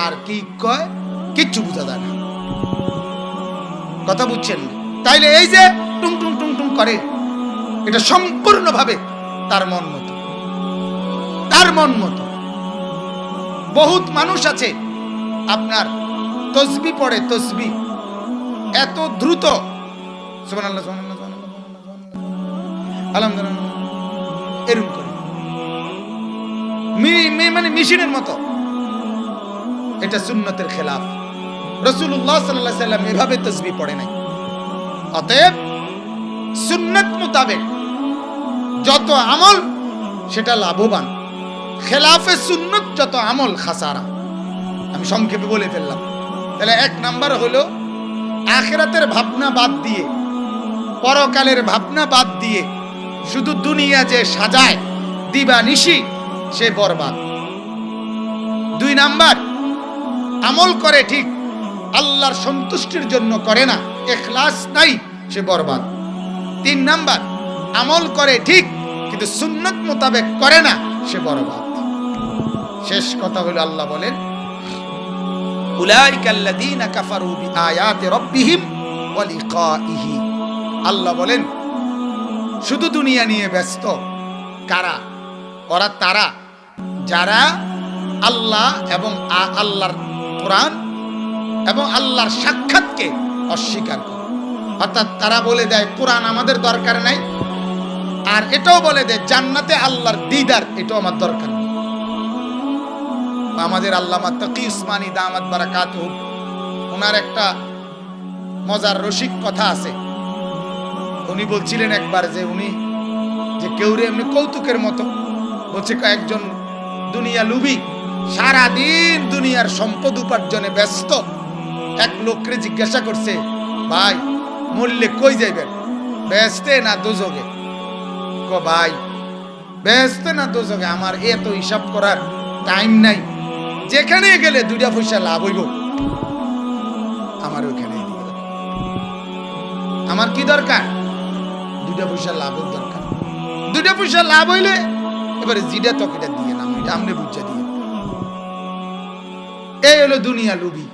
আর কি কয় কিচ্ছু বোঝা যায় না। কথা বুঝছেন? তাইলে এই যে টুং টুং টুং টুং করে, এটা সম্পূর্ণভাবে তার মন মতো, তার মন মতো। বহুত মানুষ আছে আপনার তসবিহ পড়ে, তসবিহ এত দ্রুত, সুবহানাল্লাহ সুবহানাল্লাহ আলহামদুলিল্লাহ এরকম করে, মানে মেশিনের মতো। এটা সুন্নতের খেলাফ। রাসূলুল্লাহ সাল্লাল্লাহু আলাইহি সাল্লাম এভাবে তাসবিহ পড়ে নাই। অতএব সুন্নাত মোতাবেক যত আমল সেটা লাভবান, খেলাফে সুন্নত যত আমল খাসারা। আমি সংক্ষেপে বলে ফেললাম। তাহলে 1 নাম্বার হলো আখিরাতের ভাবনা বাদ দিয়ে, পরকালের ভাবনা বাদ দিয়ে শুধু দুনিয়া যে সাজায় দিবানিশি, সে বরবাদ। 2 নাম্বার, আমল করে ঠিক, আল্লাহর সন্তুষ্টির জন্য করে না, ইখলাস নাই, সে বরবাদ। 3 নাম্বার, আমল করে ঠিক কিন্তু সুন্নাত মোতাবেক করে না, সে বরবাদ। শেষ কথা হলো আল্লাহ বলেন, উলাইকাল্লাযীনা কাফারু বিআয়াতি রাব্বিহিম ওয়া লিকাইহি। আল্লাহ বলেন, শুধু দুনিয়া নিয়ে ব্যস্ত কারা? ওরা তারা যারা আল্লাহ এবং আল্লাহর কোরআন এবং আল্লাহর সাক্ষাৎকে অস্বীকার করে। অর্থাৎ তারা বলে দেয় কোরআন আমাদের দরকার নাই, আর এটাও বলে দেয় জান্নাতে আল্লাহর দিদার, এটাও আমার দরকার নেই। আমাদের আল্লামা তাকি উসমানী দামাত বারাকাতুহু, ওনার একটা মজার রসিক কথা আছে। উনি বলছিলেন একবার যে উনি যে কেউ রে এমনি কৌতুকের মতো বলছে কয়েকজন দুনিয়া লুবি সারাদিন দুনিয়ার সম্পদ উপার্জনে ব্যস্ত এক লোককে জিজ্ঞাসা করছে, ভাই মরলে কই যাইবেন, বেহেশতে না দোজখে? ভাই বেহেশতে না দোজখে আমার এত হিসাব করার টাইম নাই, যেখানে গেলে 2টা পয়সা লাভ হইব আমার ওইখানে দিবে। আমার কি দরকার? 2টা পয়সা লাভের দরকার। 2টা পয়সা লাভ হইলে এবারে জিডা তকেটা দিয়ে নাম এটা আমনে বুঝা দিয়ে। এই হলো দুনিয়া লুবি,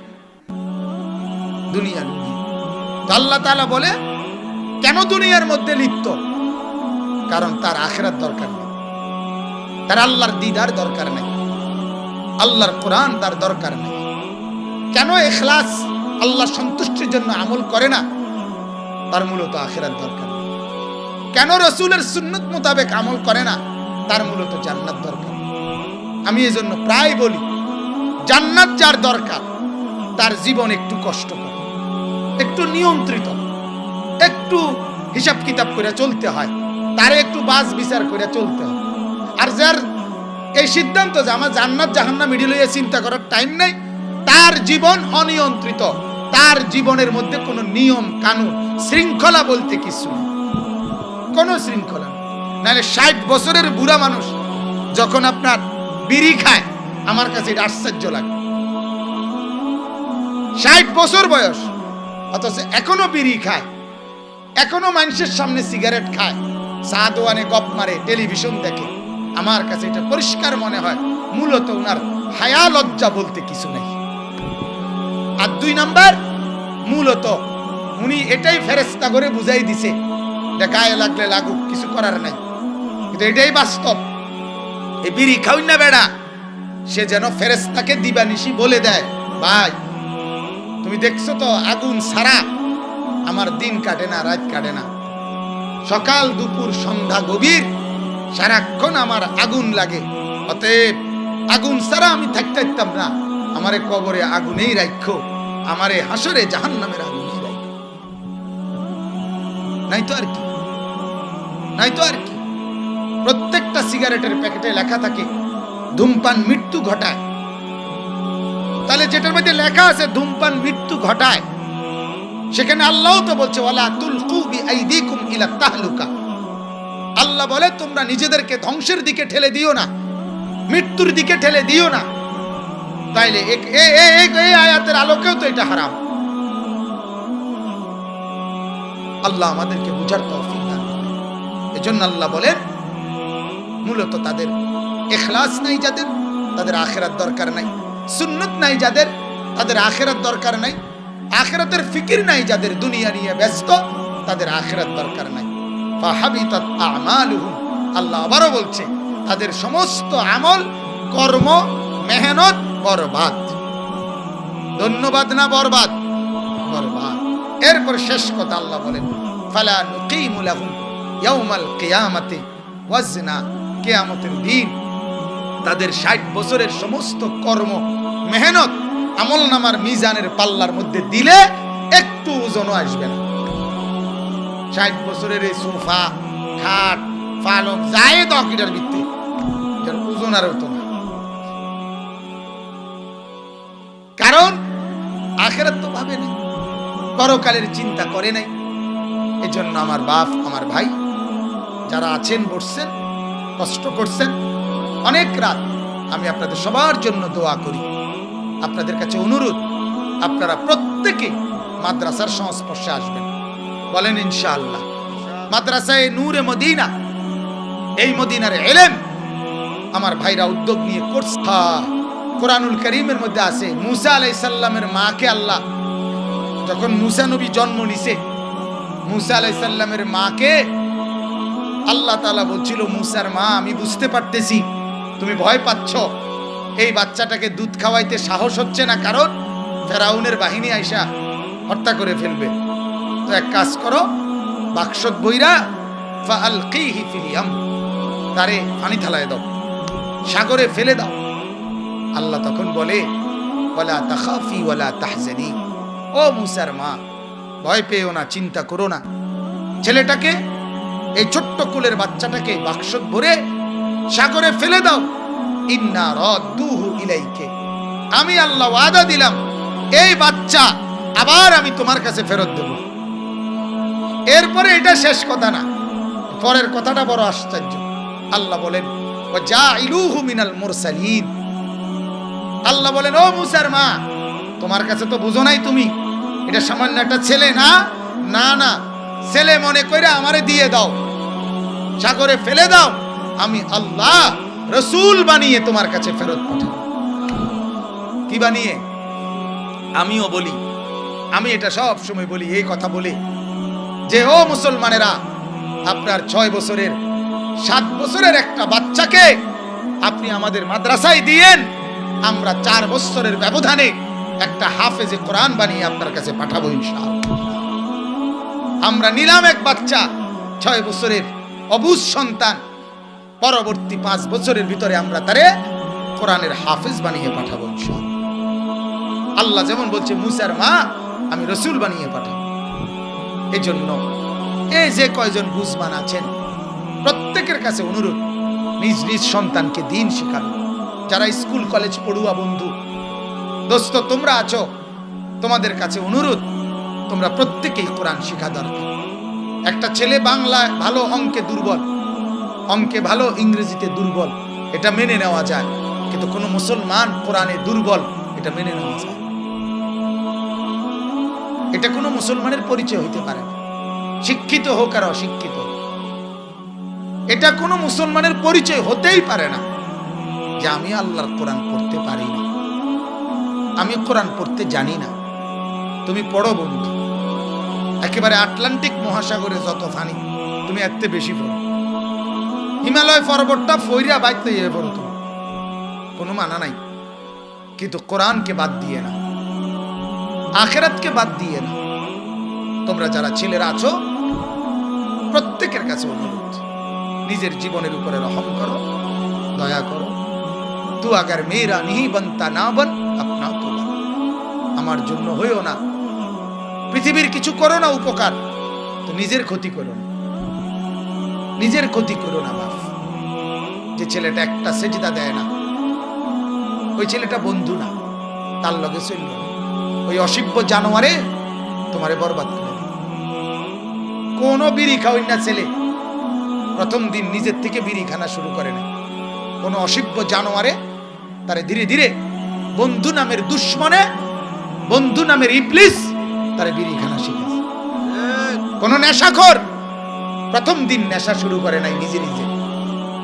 দুনিয়া লুবি। আল্লাহ তাআলা বলে কেন দুনিয়ার মধ্যে লিপ্ত? কারণ তার আখিরাত দরকার নেই, তার আল্লাহর দিদার দরকার নেই, আল্লাহর কোরআন তার দরকার নেই। কেন ইখলাস আল্লাহ সন্তুষ্টির জন্য আমল করে না? তার মূলত আখিরাত দরকার নেই। কেন রাসূলের সুন্নাত মোতাবেক আমল করে না? তার মূলত জান্নাত দরকার। আমি এজন্য প্রায় বলি, জান্নাত যার দরকার তার জীবন একটু কষ্টকর, একটু নিয়ন্ত্রিত, একটু হিসাব কিতাব করে চলতে হয়, তারে একটু বাস বিচার করে চলতে হয়। আর যার এই সিদ্ধান্ত যে আমার জান্নাত জাহান্নাম মিডিল হয়ে চিন্তা করার টাইম নাই, তার জীবন অনিয়ন্ত্রিত, তার জীবনের মধ্যে কোনো নিয়ম কানুন শৃঙ্খলা বলতে কিছু নেই, কোনো শৃঙ্খলা নেই। নাহলে 60 বছরের বুড়া মানুষ যখন আপনার বিড়ি খায়, আমার কাছে এটা আশ্চর্য লাগে। 60 বছর বয়স অথচ এখনো বিড়ি খায়, এখনো মানুষের সামনে সিগারেট খায়, চা দোয়ানে গপ মারে, টেলিভিশন দেখে। আমার কাছে এটা পরিষ্কার মনে হয় মূলত ওনার হায়া লজ্জা বলতে কিছু নেই। আর 2 নাম্বার, মূলত উনি এটাই ফেরেশতা করে বুঝাই দিছে, গায়ে লাগলে লাগুক, কিছু করার নাই। কিন্তু এটাই বাস্তব। এই বিড়ি খাওই না বেড়া, সে যেন ফেরেশতাকে দিবানিশি বলে দেয়, ভাই তুমি দেখছো তো আগুন ছাড়া আমার দিন কাটে না, রাত কাটে না, সকাল দুপুর সন্ধ্যা গভীর সারাক্ষণ আমার আগুন লাগে, অতএব আগুন ছাড়া আমি থাকতে পারতাম না, আমারে কবরে আগুনেই রাখো, আমারে হাসরে জাহান্নামের আগুনেই রাখো। নাই তো আর কি, নাই তো আর কি। প্রত্যেকটা সিগারেটের প্যাকেটে লেখা থাকে ধূমপান মৃত্যু ঘটায়। তাহলে যেটার মধ্যে লেখা আছে ধূমপান মৃত্যু ঘটায়, সেখানে আল্লাহ তো বলছে ওয়ালা তুলকু বিআইদিকুম ইলা তাহলুকা। আল্লাহ বলে তোমরা নিজেদেরকে ধ্বংসের দিকে ঠেলে দিও না, মৃত্যুর দিকে ঠেলে দিও না। তাইলে এই আয়াতের আলোকেও তো এটা হারাম। আল্লাহ আমাদেরকে বুঝার তৌফিক দান করেন। এজন্য আল্লাহ বলেন মূলত তাদের ইখলাস নাই, যাদের তাদের আখিরাত দরকার নাই, সুন্নাত নাই যাদের তাদের আখিরাত দরকার নাই, আখিরাতের ফিকির নাই যাদের, দুনিয়া নিয়ে ব্যস্ত তাদের আখিরাত দরকার নাই। ফাহাবিতাত আমালুহুম, আল্লাহ আবারও বলছে তাদের সমস্ত আমল কর্ম মেহনত বরবাদ। ধন্যবাদ না বরবাদ? বরবাদ। এরপর শেষ কথা আল্লাহ বলেন ফালা নুকিমু লাহুম ইয়াউমাল কিয়ামাতি ওয়াজনা। কিয়ামতের দিন তাদের 60 বছরের সমস্ত কর্ম মেহনত আমল নামার মিজানের পাল্লার মধ্যে দিলে একটু ওজনও আসবে না। 60 বছরের এই সোফা খাট পালক যায় দকিটার ভিত্তি, যার ওজন আর হতো না। কারণ আখিরাত তো ভাবে নাই, পরকালের চিন্তা করে নাই। এজন্য আমার বাপ আমার ভাই যারা আছেন, বসছেন, কষ্ট করছেন অনেক রাত, আমি আপনাদের সবার জন্য দোয়া করি। আপনাদের কাছে অনুরোধ, আপনারা প্রত্যেকে মাদ্রাসার সংস্পর্শে আসবেন, বলেন ইনশাআল্লাহ। মাদ্রাসায়ে নূরে মদিনা, এই মদিনার ইলম আমার ভাইরা উদ্যোগ নিয়ে করছে। কোরআনুল কারীমের মধ্যে আছে মুসা আলাইহিস সালামের মাকে আল্লাহ যখন মুসা নবী জন্ম নিছে, মুসা আলাইহিস সালামের মাকে আল্লাহ তাআলা বলছিল, মুসার মা আমি বুঝতে পারতেছি তুমি ভয় পাচ্ছ, এই বাচ্চাটাকে দুধ খাওয়াইতে সাহস হচ্ছে না, কারণ ফেরাউনের বাহিনী আইসা হত্যা করে ফেলবে। তো এক কাজ করো, বাক্সত বইরা ফাআলকিহি ফিল ইয়াম, তারে পানি থালায় দাও, সাগরে ফেলে দাও। আল্লাহ তখন বলে ওয়ালা তাখাফি ওয়ালা তাহজানি, ও মুসার মা ভয় পেও না, চিন্তা করো না। ছেলেটাকে এই ছোট্ট কুলের বাচ্চাটাকে বাক্স ভরে সাগরে ফেলে দাও। ইন্না রাদ্দুহু ইলাইকে, আমি আল্লাহ ওয়াদা দিলাম এই বাচ্চা আবার আমি তোমার কাছে ফেরত দেব। এরপরে এটা শেষ কথা না, পরের কথাটা বড় আশ্চর্য। আল্লাহ বলেন ওয়াজাইলুহু মিনাল মুরসালিন, আল্লাহ বলেন ও মুসার মা, তোমার কাছে তো বুঝো নাই, তুমি এটা সামান্য একটা ছেলে না, না না, ছেলে মনে করে আমারে দিয়ে দাও, সাগরে ফেলে দাও, আমি আল্লাহ রসুল বানিয়ে তোমার কাছে ফেরত পাঠাবো। কি বানিয়ে? আমিও বলি, আমি এটা সব সময় বলি, এই কথা বলে যে ও মুসলমানেরা, আপনার 6 বছরের 7 বছরের একটা বাচ্চাকে আপনি আমাদের মাদ্রাসায় দিয়েন, আমরা 4 বছরের ব্যবধানে একটা হাফেজে কোরআন বানিয়ে আপনার কাছে পাঠাবো ইনশাআল্লাহ। আমরা নিলাম এক বাচ্চা 6 বছরের অবুঝ সন্তান, পরবর্তী 5 বছরের ভিতরে আমরা তারে কোরআনের হাফেজ বানিয়ে পাঠাবো ইনশাআল্লাহ। আল্লাহ যেমন বলছে মুসার মা আমি রসুল বানিয়ে পাঠাবো। এজন্য এই যে কয়জন বুঝবান আছেন প্রত্যেকের কাছে অনুরোধ, নিজ নিজ সন্তানকে দিন শিখানো। যারা স্কুল কলেজ পড়ুয়া বন্ধু দোস্ত তোমরা আছো, তোমাদের কাছে অনুরোধ, তোমরা প্রত্যেকেই কোরআন শিখা দরকার। একটা ছেলে বাংলায় ভালো, অঙ্কে দুর্বল, অঙ্কে ভালো, ইংরেজিতে দুর্বল, এটা মেনে নেওয়া যায়, কিন্তু কোনো মুসলমান কোরআনে দুর্বল এটা মেনে নেওয়া যায়, এটা কোনো মুসলমানের পরিচয় হইতে পারে না। শিক্ষিত হোক আর অশিক্ষিত, এটা কোনো মুসলমানের পরিচয় হতেই পারে না যে আমি আল্লাহর কোরআন পড়তে পারি না, আমি কোরআন পড়তে জানি না। তুমি পড়ো বন্ধু, একেবারে আটলান্টিক মহাসাগরে যত পানি তুমি এত বেশি পড়ো, হিমালয় পর্বতটা ফইরা বাইতে পড়ো, তুমি কোনো মানা নাই, কিন্তু কোরআনকে বাদ দিয়ে না, আখিরাতকে বাদ দিয়ে না। তোমরা যারা ছেলেরা আছো প্রত্যেকের কাছে অনুরোধ, নিজের জীবনের উপরে রহম করো, দয়া করো। তু আগার মেয়েরা নিহি বনতা না বন আপনা তো, আমার জন্য হইও না, পৃথিবীর কিছু করো না উপকার, তো নিজের ক্ষতি করো না, নিজের ক্ষতি করো না। বাপ, যে ছেলেটা একটা সেজদা দেয় না ওই ছেলেটা বন্ধু না, তার লগে চলল, ওই অসভ্য জানোয়ারে তোমারে বরবাদ করে দিবে। কোন বিড়ি খাওয়াই না ছেলে প্রথম দিন নিজের থেকে বিড়ি খানা শুরু করে না, কোন অসভ্য জানোয়ারে তারে ধীরে ধীরে বন্ধু নামের দুশ্মনে, বন্ধু নামের ইবলিস তারে বিড়ি খানা শিখেছে। কোন নেশাখোর প্রথম দিন নেশা শুরু করে নাই নিজে নিজে,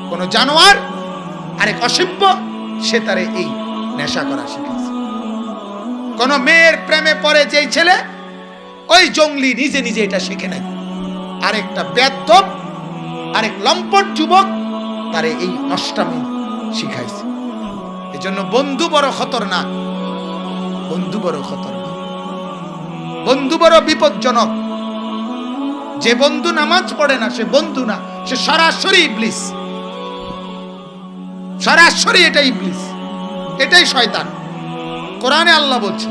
কোন জানোয়ার আরেক অসভ্য সে তারে এই নেশা করা শিখেছে। কোন মেয়ের প্রেমে পড়ে যেই ছেলে, ওই জঙ্গলি নিজে নিজে এটা শিখে নাই, আরেকটা বেয়াদব আরেক লম্পট যুবক তারে এই নষ্টামি শিখাইছে। এজন্য বন্ধু বড় খতরনাক, বন্ধু বড় খতরনাক, বন্ধু বড় বিপজ্জনক। যে বন্ধু নামাজ পড়ে না সে বন্ধু না, সে সরাসরি ইবলিস, সরাসরি এটা ইবলিস, এটাই শয়তান। কোরআনে আল্লাহ বলছে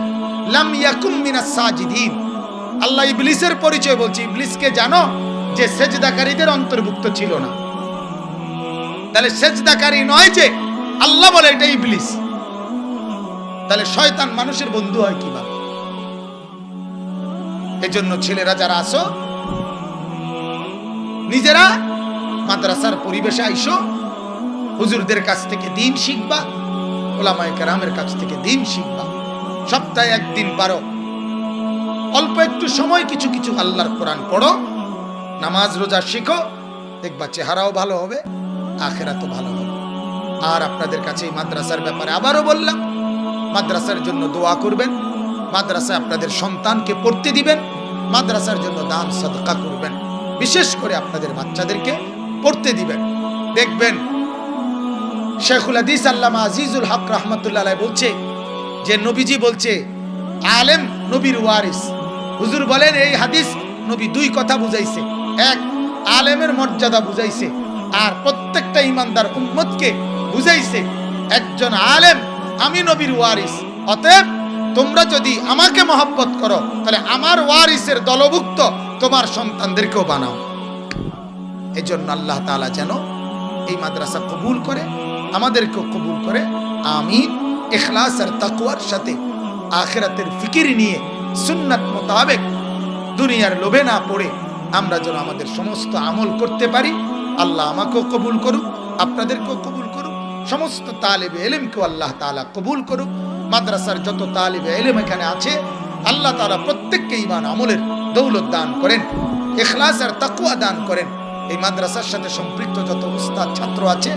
লাম ইয়াকুম মিনাস সাজিদিন, আল্লাহ ইবলিসের পরিচয় বলছে। ইবলিসকে জানো যে সেজদাকারীদের অন্তর্ভুক্ত ছিল না, তাহলে সেজদাকারী নয় যে, আল্লাহ বলে এটা ইবলিস। তাহলে শয়তান মানুষের বন্ধু হয় কিভাবে? এজন্য ছেলেরা যারা আসো নিজেরা মাদ্রাসার পরিবেশে আইসো, হুজুরদের কাছ থেকে দিন শিখবা, ওলামায়ে কেরামের কাছ থেকে দিন শিখবা। সপ্তাহে একদিন পারো, অল্প একটু সময় কিছু কিছু আল্লাহর কোরআন পড়ো, নামাজ রোজা শিখো, দেখবা চেহারাও ভালো হবে, আখিরাতও ভালো হবে। আর আপনাদের কাছে এই মাদ্রাসার ব্যাপারে আবারও বললাম, মাদ্রাসার জন্য দোয়া করবেন, মাদ্রাসায় আপনাদের সন্তানকে পড়তে দিবেন, মাদ্রাসার জন্য দান সাদকা করবেন, বিশেষ করে আপনাদের বাচ্চাদেরকে পড়তে দিবেন। দেখবেন শেখুল হাদিস আল্লামা আজিজুল হক রহমতুল্লাহ আলাইহি বলছে যে নবীজি বলছে আলেম নবীর ওয়ারিস। হুজুর বলেন এই হাদিস নবী 2 কথা বুঝাইছে, এক আলেমের মর্যাদা বুঝাইছে, আর প্রত্যেকটা ইমানদার উম্মতকে বুঝাইছে একজন আলেম আমি নবীর ওয়ারিস, অতএব তোমরা যদি আমাকে মহব্বত করো তাহলে আমার ওয়ারিসের দলভুক্ত তোমার সন্তানদেরকেও বানাও। এজন্য আল্লাহ তাআলা যেন এই মাদ্রাসা কবুল করে, আমাদেরকেও কবুল করে, আমিন। ইখলাস আর তাকওয়ার সাথে আখিরাতের ফিকির নিয়ে সুন্নাত মোতাবেক দুনিয়ার লোভে না পড়ে আমরা যেন আমাদের সমস্ত আমল করতে পারি। আল্লাহ আমাকেও কবুল করুক, আপনাদেরকেও কবুল করুক, সমস্ত তালিবে ইলমকেও আল্লাহ তাআলা কবুল করুক। মাদ্রাসার যত তালিবে ইলম এখানে আছে আল্লাহ তাআলা প্রত্যেককে ঈমান আমলের দৌলত দান করেন, ইখলাস আর তাকওয়া দান করেন। এই মাদ্রাসার সাথে সম্পৃক্ত যত উস্তাদ ছাত্র আছে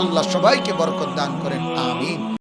আল্লাহ সবাইকে বরকত দান করেন, আমিন।